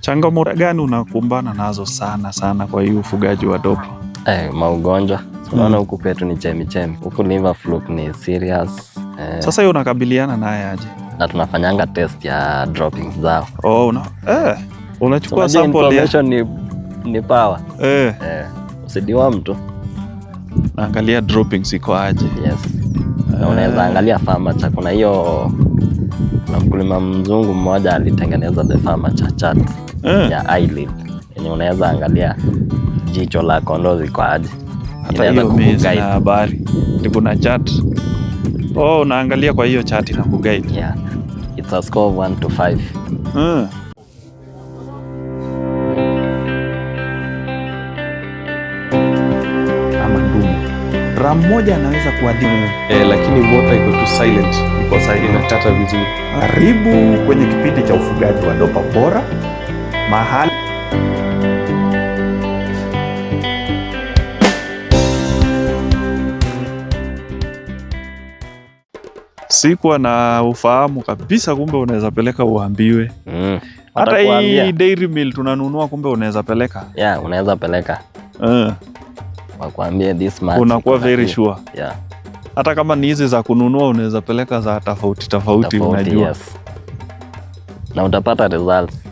Changamoto gani unakumbana nazo sana kwa hii ufugaji wa dopa? Maugonjwa. Unaona huku kwetu ni chemi. Huku liver fluke ni serious. Sasa hiyo unakabiliana naye aje? Na tunafanyanga test ya droppings zao. Unachukua so, sample information ni power. Usidiwa mtu. Naangalia droppings iko aje. Yes. Na unaweza angalia Farmacha. Kuna hiyo na mkulima mzungu mmoja alitengeneza the Farmacha chart ya eyelid. Yenye unaweza angalia jicho la kondoo liko aje. Hata hiyo mezi na habari. Kuna chart. Unaangalia kwa hiyo chart na kuguide. Yeah. It's a score of 1 to 5. Ama ndumu. Ram moja anaweza kuadhibu. Lakini water iko tu silent. Iko silent, inakata vizuri. Karibu kwenye kipindi cha ufugaji wa dopa bora. Mahali sikuwa na ufahamu kabisa, kumbe unaweza peleka uambiwe. Hata hii dairy meal tunanunua, kumbe unaweza peleka. Yeah, unaweza peleka. Wakwambie this much. Unakuwa very sure. Yeah. Hata kama ni hizi za kununua unaweza peleka za tofauti unajua. Yes. Na utapata results.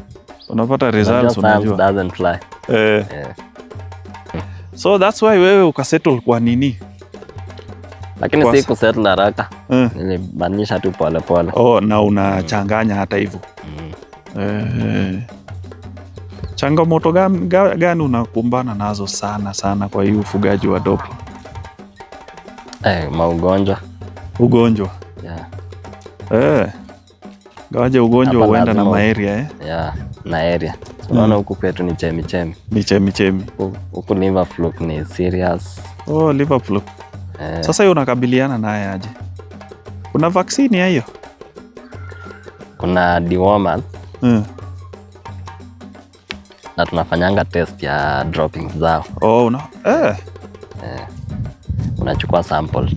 Unapata results unajua. Doesn't fly. So that's why wewe ukasettle kwa nini? Lakini si kusettle haraka. Nilibadilisha tu pole. Na unachanganya hata hivyo. Changamoto gani unakumbana nazo sana kwa hii ufugaji wa dopa? Maugonjwa. Ugonjwa? Yeah. Gawaje ugonjwa huenda na maeria Yeah, na area. Unaona huku kwetu ni chemi. Ni chemi. Huku liver fluke ni serious. Liver fluke. Sasa hiyo unakabiliana naye aje? Kuna vaccine ya hiyo? Kuna dewormers. Na tunafanyanga test ya droppings zao. Unachukua sample.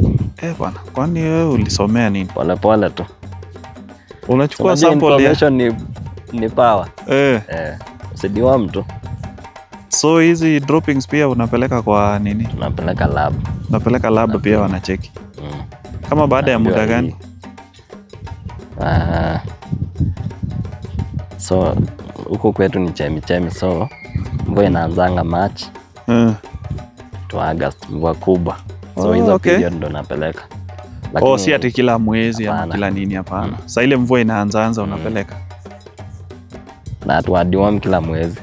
Bwana, kwani wewe ulisomea nini? Pole tu. Unachukua sample information ni power. Usidiwa mtu. So hizi droppings pia unapeleka kwa nini? Tunapeleka lab. Unapeleka lab pia wanacheki. Kama baada ya muda gani? So huku kwetu ni chemi. So mvua inaanzanga March to August, mvua kubwa. So hizo period ndo napeleka. Si ati kila mwezi ama kila nini, hapana. Sasa ile mvua inaanza unapeleka. Na tuadiwam kila mwezi.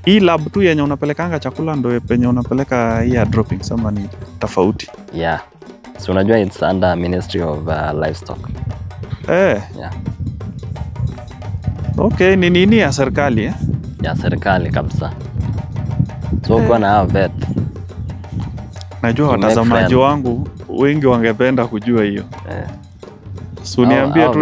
Hii lab tu yenye unapelekanga chakula ndo penye unapeleka hii droppings ama ni tofauti? Yeah. So unajua it's under Ministry of Livestock. Yeah. Okay, ni nini ya serikali Ya serikali kabisa. So kwa na vet. Najua watazamaji wangu wengi wangependa kujua hiyo. So niambie tu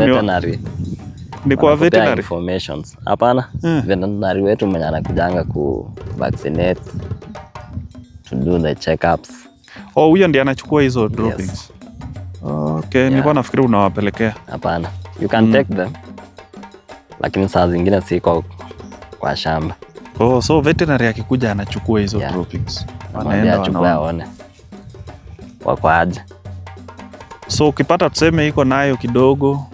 ni kwa veterinary informations. Hapana. Veterinary wetu mwenye anakujanga ku vaccinate, to do the checkups. Huyo ndiye anachukua hizo droppings. Yes. Okay, nilikuwa nafikiri unawapelekea. Hapana. You can take them. Lakini saa zingine siko kwa shamba. So veterinary akikuja anachukua hizo droppings. Anaenda aone. Wako aje. So ukipata tuseme iko nayo kidogo.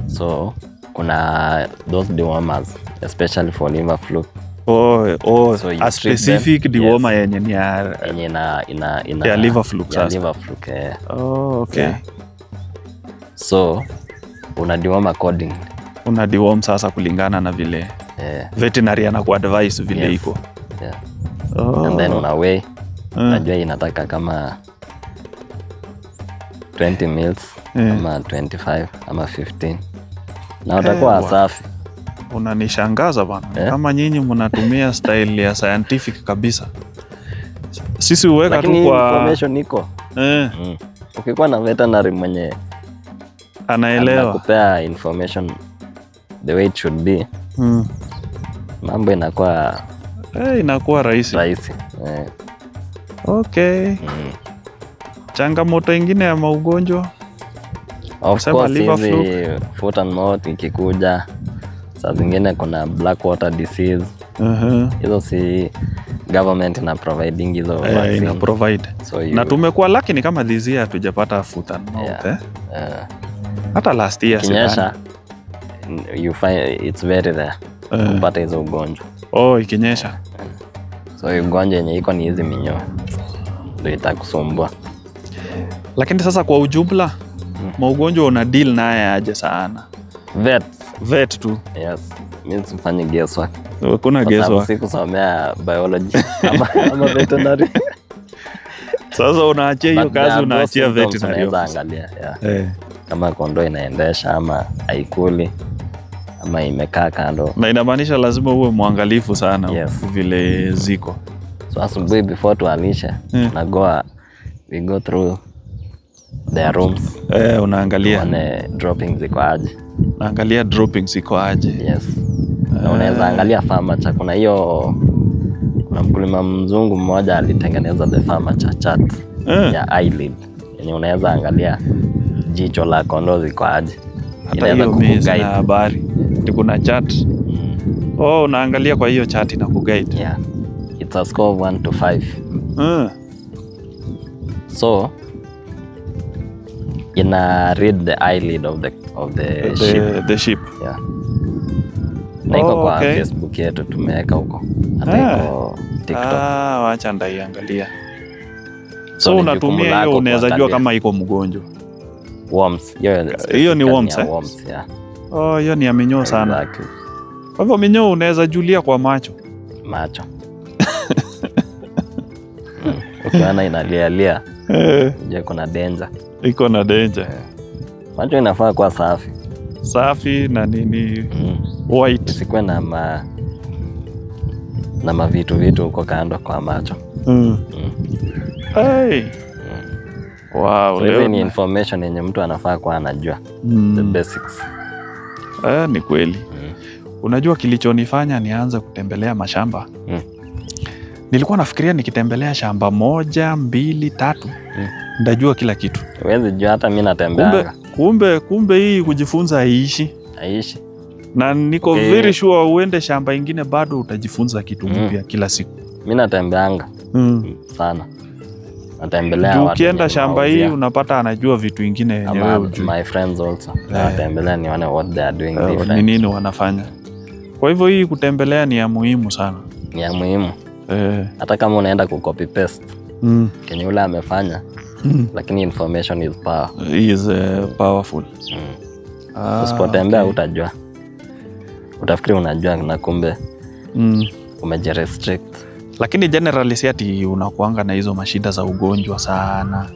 So kuna those dewormers especially for liver fluke. So a specific dewormer yenye ni ya liver fluke sasa. Liver fluke. Okay. Yeah. So una deworm according. Una deworm sasa kulingana na vile veterinary anakuadvise vile iko. And then una weigh. Najua inataka kama 20 mils ama 25 ama 15. Na utakuwa safi. Unanishangaza bana. Kama nyinyi mnatumia style ya scientific kabisa. Sisi huweka tu kwa information iko. Ukikuwa na veterinary mwenye anaelewa anakupea information the way it should be. Mambo inakuwa rahisi. Okay. Changamoto ingine ya maugonjwa? Of course, hivi foot and mouth ikikuja Saa zingine kuna black water disease. Hizo si government na providing hizo vaccine. Ina provide. So na tumekuwa lucky ni kama this year hatujapata foot and mouth. Hata last year kinyesha, you find it's very rare kupata hizo ugonjwa. Ikinyesha. So ugonjwa yenye iko ni hizi minyoo ndio itakusumbua. Lakini sasa kwa ujumla maugonjwa una deal naye aje sana? Vet tu. Yes. Mimi sifanyi guesswork. Kuna guesswork. Sikusomea biology ama veterinary. Sasa unaachia hiyo kazi, unaachia veterinary. Unaweza angalia. Kama kondoo inaendesha ama haikuli ama imekaa kando. Na inamaanisha lazima uwe mwangalifu sana vile ziko. So asubuhi before tualishe, we go through their rooms. Unaangalia droppings ziko aje. Naangalia droppings ziko aje. Yes. Na unaweza angalia furniture. Kuna mkulima mzungu mmoja alitengeneza the furniture chart ya eyelid. Yenye unaweza angalia jicho la kondoo ziko aje. Hata hiyo meza na habari. Kuna chart. Unaangalia kwa hiyo chart na kuguide. Yeah. It's a score of 1 to 5. So ina read the eyelid of the sheep. The sheep. Yeah. Na iko kwa Facebook yetu tumeweka huko. Hata iko TikTok. Wacha ndaiangalia. So unatumia hiyo, unaweza jua kama iko mgonjwa. Worms. Hiyo ni worms. Yeah. Hiyo ni ya minyoo sana. Exactly. Kwa hivyo minyoo unaweza julia kwa macho. Ukiona inalialia. Je, kuna danger. Iko na danger. Macho inafaa kuwa safi na nini white. Sikuwe na mavitu huko kando kwa macho. Wow, so leo ni information yenye mtu anafaa kuwa anajua. The basics. Ni kweli. Unajua kilichonifanya nianze kutembelea mashamba? Nilikuwa nafikiria nikitembelea shamba 1, 2, 3 ndajua kila kitu. Huwezi jua, hata mimi natembea. Kumbe hii kujifunza haiishi. Na niko very sure uende shamba ingine bado utajifunza kitu mpya kila siku. Mimi natembeanga sana. Natembelea watu. Ukienda shamba hii unapata anajua vitu vingine yenye wewe hujui. My friends also. Natembelea nione what they are doing different. Ni nini wanafanya. Kwa hivyo hii kutembelea ni ya muhimu sana. Ni ya muhimu. Hata kama unaenda kucopy paste. Kenye ule amefanya. Lakini information is power. Is powerful. Usipotembea utajua. Utafikiri unajua na kumbe umejirestrict. Lakini generally si ati unakuanga na hizo mashida za ugonjwa sana.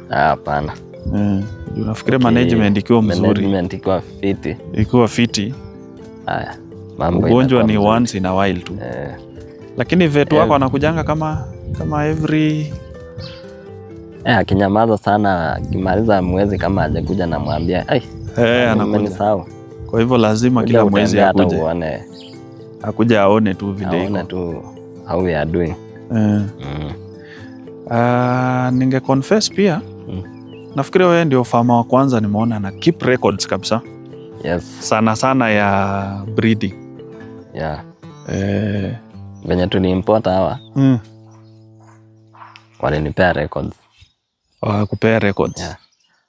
Hapana. Unafikiri management ikiwa mzuri. Management ikiwa fiti. Haya. Ugonjwa ni once in a while tu. Lakini vetu wako anakujanga kama every akinyamaza sana, akimaliza mwezi kama hajakuja na mwambia anakuja sawa. Kwa hivyo lazima kila mwezi akuje aone tu vile iko. Aone tu how we are doing. Ninge confess pia. Nafikiri wewe ndio farmer wa kwanza nimeona na keep records kabisa. Yes. Sana ya breeding. Yeah. Venye tuliimport hawa. Walinipea records. Kupea records. Yeah.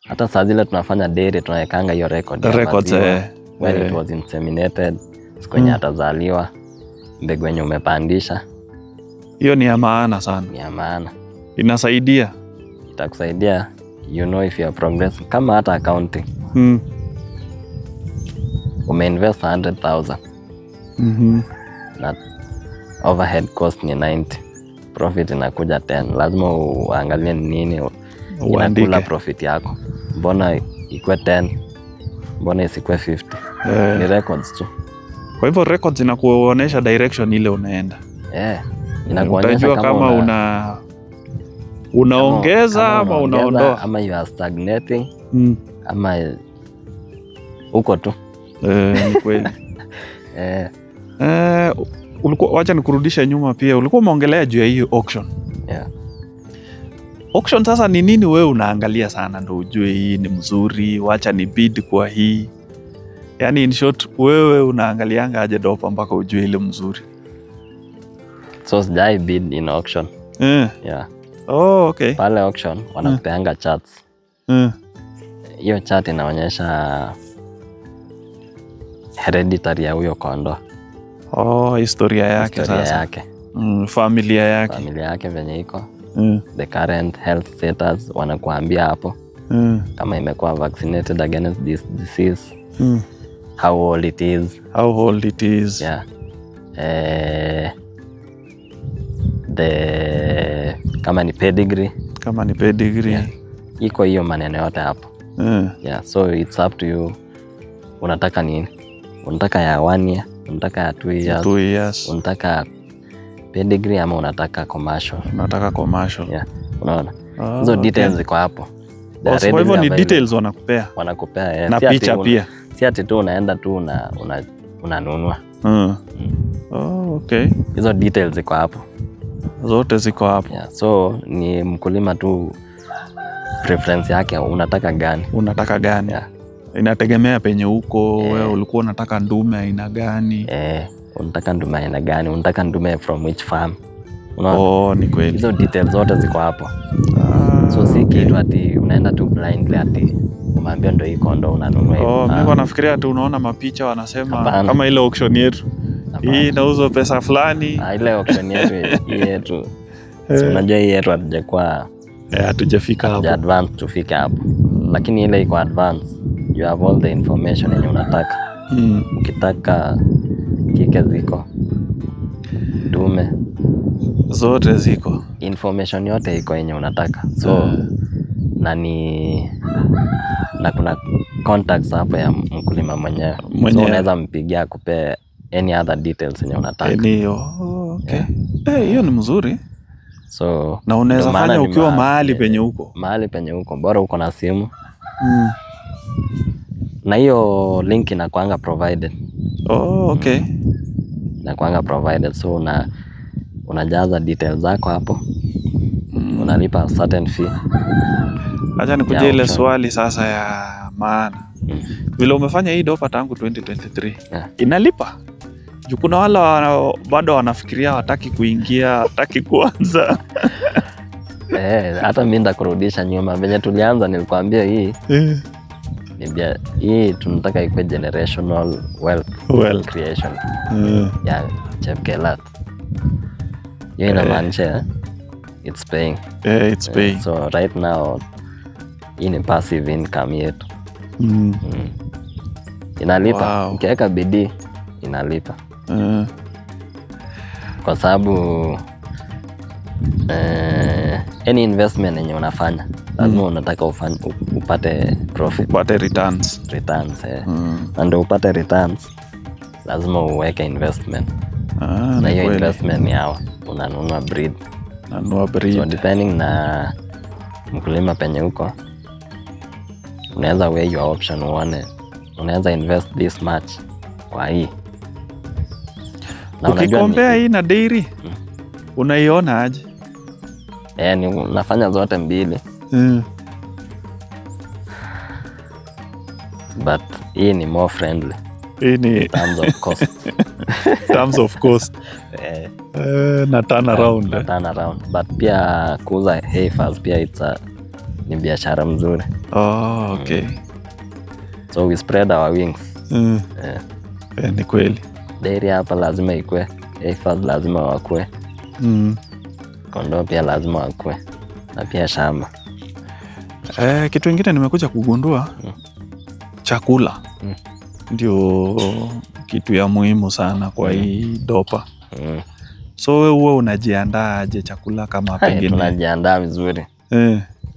Hata saa zile tunafanya dairy tunawekanga hiyo record. Records when it was inseminated, siku yenye atazaliwa, mbegu yenye umepandisha. Hiyo ni ya maana sana. Ni ya maana. Inasaidia. Itakusaidia you know if you are progressing. Kama hata accounting. Umeinvest 100,000. Na overhead cost ni 90. Profit inakuja 10. Lazima uangalie nini inakula profit yako. Mbona ikuwe 10? Mbona isikuwe 50? Ni records tu. Kwa hivyo records inakuonyesha direction ile unaenda. Inakuonyesha kama unaongeza ama unaondoa, ama you are stagnating ama uko tu. Ni kweli. Ulikuwa, wacha nikurudisha nyuma pia. Ulikuwa umeongelea juu ya hiyo auction. Auction sasa ni nini wewe unaangalia sana ndio ujue hii ni mzuri, wacha ni bid kwa hii? Yani in short, wewe unaangalianga aje dopa mpaka ujue ile mzuri? So sijai bid in auction. Yeah. Oh, okay. Pale auction wanakupeanga charts. Hiyo chart inaonyesha hereditary ya huyo kondo. Oh, historia yake sasa. Familia yake venye iko. The current health status wanakuambia hapo. Kama imekuwa vaccinated against this disease. How old it is. Yeah. Kama ni pedigree. Yeah. Iko hiyo maneno yote hapo. Yeah, so it's up to you. Unataka nini? Unataka ya 1 year, unataka ya 2 years. Unataka pedigree ama unataka commercial? Yeah. Unaona? Hizo details ziko hapo. Kwa hivyo ni details wanakupea. Na picha pia. Si ati tu unaenda tu unanunua. Oh, okay. Hizo details ziko hapo. Zote ziko hapo. Yeah, so ni mkulima tu preference yake, unataka gani? Yeah. Inategemea penye huko. Wewe ulikuwa unataka ndume aina gani? Unataka ndume aina gani? Unataka ndume from which farm? Ni kweli. Hizo details zote ziko hapo. So si kitu ati unaenda tu blindly ati umeambia ndio iko ndo unanunua. Mimi nafikiria tu unaona mapicha wanasema kama ile auction yetu. Hii inauzwa pesa fulani. Ile auction yetu. Si unajua hii yetu hatujafika hapo. Advance tufike hapo. Lakini ile iko advance. You have all the information yenye unataka. Ukitaka kike ziko. Dume zote ziko. Information yote iko yenye unataka. So na kuna contacts hapo ya mkulima mwenyewe. So unaweza mpigia kupe any other details yenye unataka. Okay. Hiyo ni mzuri. So na unaweza fanya ukiwa mahali penye huko. Bora uko na simu. Na hiyo link inakuanga provided. Okay. Inakuanga provided, so unajaza details zako hapo. Unalipa a certain fee. Acha nikuje ile swali sasa ya maana. Vile umefanya hii dopa tangu 2023. Inalipa? Kuna wale bado wanafikiria hataki kuingia, hataki kuanza. Hata mimi ndakurudisha nyuma. Venye tulianza nilikwambia hii. Hii tunataka ikuwe generational wealth creation. Ya Chepkelat. Hiyo inamaanisha it's paying. It's paying. So right now hii ni passive income yetu. Inalipa. Wow. Ukiweka bidii inalipa. Kwa sababu any investment yenye unafanya lazima unataka upate profit, upate returns. Na ndio upate returns lazima uweke investment. Na hiyo investment ni hawa unanunua breed. So depending na mkulima penye huko, unaweza weigh your option uone unaweza invest this much kwa hii. Na ukikompea hii na dairy unaiona aje? Ni unafanya zote mbili. But hii ni more friendly. Hii ni terms of cost. Terms of cost. Na turn around. But pia kuuza heifers pia ni biashara mzuri. Okay. So we spread our wings. Ni kweli. Dairy hapa lazima ikue. Heifers lazima wakue. Kondoo pia lazima wakue. Na pia shamba. Kitu kingine nimekuja kugundua, chakula ndio kitu ya muhimu sana kwa hii dopa. So wewe unajiandaa aje chakula kama pengine? Tunajiandaa vizuri.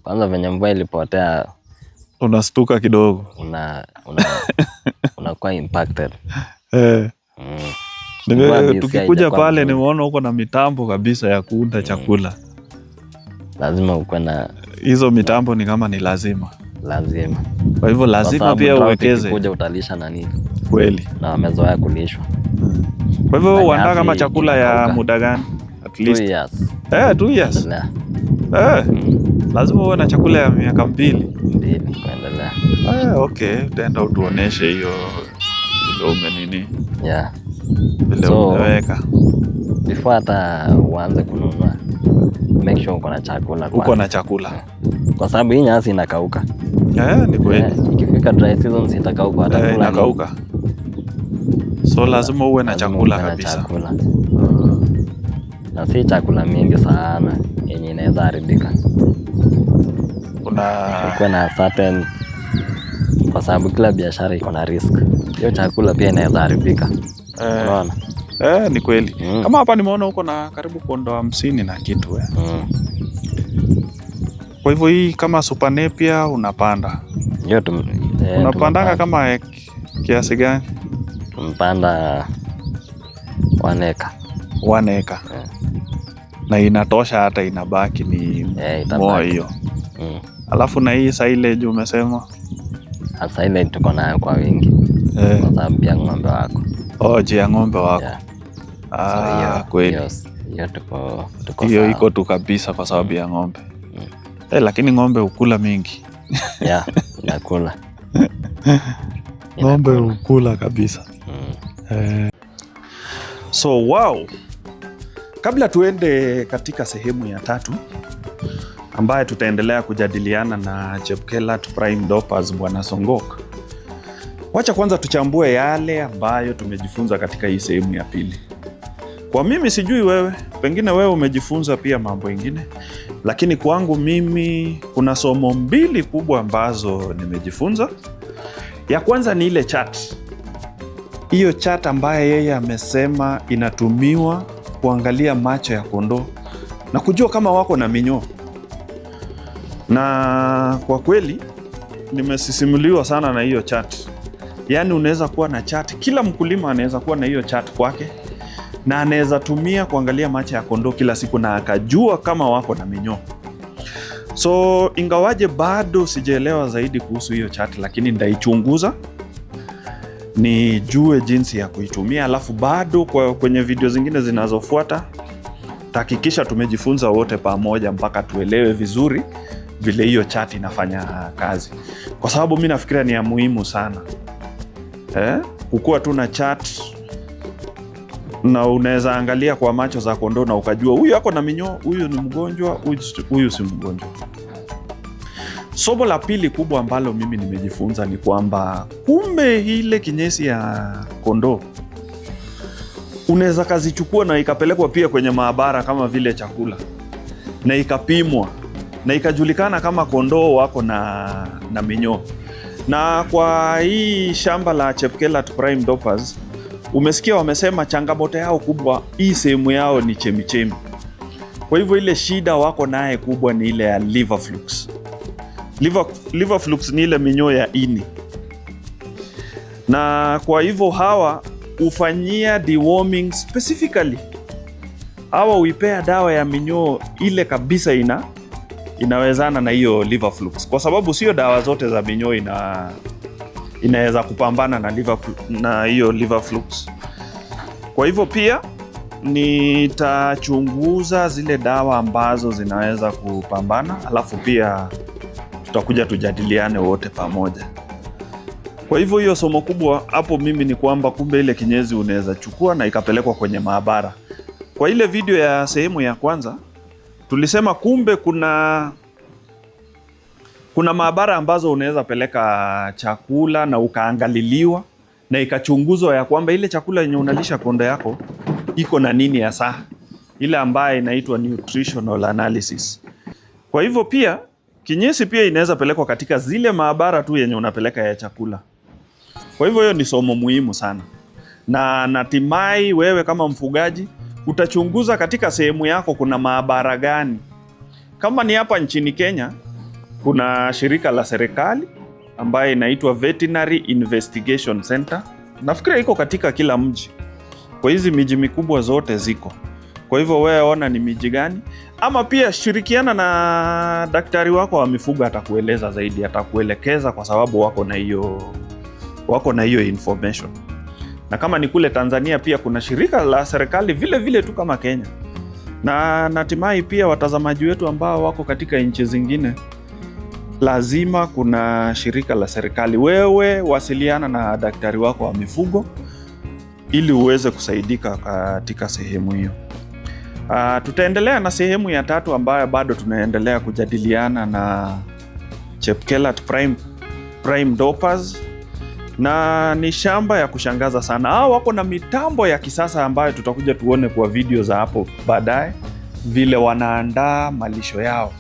Kwanza venye mvua ilipotea unastuka kidogo. Unakuwa impacted. Tukikuja pale nimeona uko na mitambo kabisa ya kuunda chakula. Lazima uko na hizo mitambo, ni kama ni lazima. Kwa hivyo lazima pia uwekeze. Kuja utalisha na nini? Kweli. Na wamezoea kulishwa. Kwa hivyo uandaa kama chakula ya muda gani? At least 2 years. 2 years. Lazima uwe na chakula ya miaka 2 kuendelea. Okay, utaenda utuoneshe hiyo ndio umenini. Yeah. Vile umeweka. Before hata uanze kununua, make sure uko na chakula kwanza. Uko na chakula. Kwa sababu hii nyasi inakauka. Ni kweli. Ikifika dry season sitakauka hata kula. Inakauka. So lazima uwe na chakula kabisa. Chakula. Na si chakula mingi sana yenye inaweza haribika. Uko na certain, kwa sababu kila biashara iko na risk. Hiyo chakula pia inaweza haribika. Unaona? Ni kweli. Kama hapa nimeona uko na karibu kondo 50 na kitu Kwa hivyo hii kama Super Napier unapanda. Unapandanga kama kiasi gani? Tumpanda 1 acre. 1 acre. Na inatosha hata inabaki ni moa hiyo. Alafu na hii silage umesema? Silage tuko nayo kwa wingi. Kwa sababu ya ng'ombe wako. Ya ng'ombe wako. Kweli. Hiyo tuko hiyo iko tu kabisa kwa sababu ya ng'ombe. Lakini ng'ombe ukula mingi. Inakula. Ng'ombe ukula kabisa. So wow. Kabla tuende katika sehemu ya 3 ambaye tutaendelea kujadiliana na Chepkelat Prime Dopers Bwana Songok, wacha kwanza tuchambue yale ambayo tumejifunza katika hii sehemu ya 2. Kwa mimi sijui wewe, pengine wewe umejifunza pia mambo mengine, lakini kwangu mimi kuna somo 2 kubwa ambazo nimejifunza. Ya kwanza ni ile chart. Hiyo chart ambaye yeye amesema inatumiwa kuangalia macho ya kondoo na kujua kama wako na minyoo. Na kwa kweli nimesisimuliwa sana na hiyo chart. Yaani unaweza kuwa na chart, kila mkulima anaweza kuwa na hiyo chart kwake na anaweza tumia kuangalia macho ya kondoo kila siku na akajua kama wako na minyoo. So ingawaje bado sijaelewa zaidi kuhusu hiyo chart, lakini ndaichunguza nijue jinsi ya kuitumia, alafu bado kwenye video zingine zinazofuata tahakikisha tumejifunza wote pamoja mpaka tuelewe vizuri vile hiyo chart inafanya kazi, kwa sababu mimi nafikiria ni ya muhimu sana kukuwa tu na chart na unaweza angalia kwa macho za kondoo na ukajua huyu ako na minyoo, huyu ni mgonjwa, huyu si mgonjwa. Somo la 2 kubwa ambalo mimi nimejifunza ni kwamba kumbe ile kinyesi ya kondoo unaweza kazichukua na ikapelekwa pia kwenye maabara kama vile chakula na ikapimwa na ikajulikana kama kondoo wako na minyoo. Na kwa hii shamba la Chepkelat Prime Dopers umesikia wamesema changamoto yao kubwa hii sehemu yao ni chemichemi. Kwa hivyo ile shida wako naye kubwa ni ile ya liver flukes. Liver flukes ni ile minyoo ya ini. Na kwa hivyo hawa ufanyia deworming specifically. Hawa uipea dawa ya minyoo ile kabisa inawezana na hiyo liver flukes. Kwa sababu sio dawa zote za minyoo inaweza kupambana na hiyo liver flukes. Kwa hivyo pia nitachunguza zile dawa ambazo zinaweza kupambana, alafu pia tutakuja tujadiliane wote pamoja. Kwa hivyo hiyo somo kubwa hapo mimi ni kwamba kumbe ile kinyezi unaweza chukua na ikapelekwa kwenye maabara. Kwa ile video ya sehemu ya kwanza tulisema kumbe kuna maabara ambazo unaweza peleka chakula na ukaangaliliwa na ikachunguzwa ya kwamba ile chakula yenye unalisha kondoo yako iko na nini hasa, ile ambayo inaitwa nutritional analysis. Kwa hivyo pia kinyesi pia inaweza pelekwa katika zile maabara tu yenye unapeleka ya chakula. Kwa hivyo hiyo ni somo muhimu sana. Na natimai wewe kama mfugaji utachunguza katika sehemu yako kuna maabara gani. Kama ni hapa nchini Kenya, kuna shirika la serikali ambaye inaitwa Veterinary Investigation Center. Nafikiri iko katika kila mji. Kwa hizi miji mikubwa zote ziko. Kwa hivyo wewe ona ni miji gani, ama pia shirikiana na daktari wako wa mifugo, atakueleza zaidi, atakuelekeza kwa sababu wako na hiyo information. Na kama ni kule Tanzania pia kuna shirika la serikali vile vile tu kama Kenya. Na natimai pia watazamaji wetu ambao wako katika nchi zingine lazima kuna shirika la serikali. Wewe wasiliana na daktari wako wa mifugo ili uweze kusaidika katika sehemu hiyo. Tutaendelea na sehemu ya 3 ambayo bado tunaendelea kujadiliana na Chepkelat Prime Dopers, na ni shamba ya kushangaza sana. Hao wako na mitambo ya kisasa ambayo tutakuja tuone kwa video za hapo baadaye vile wanaandaa malisho yao.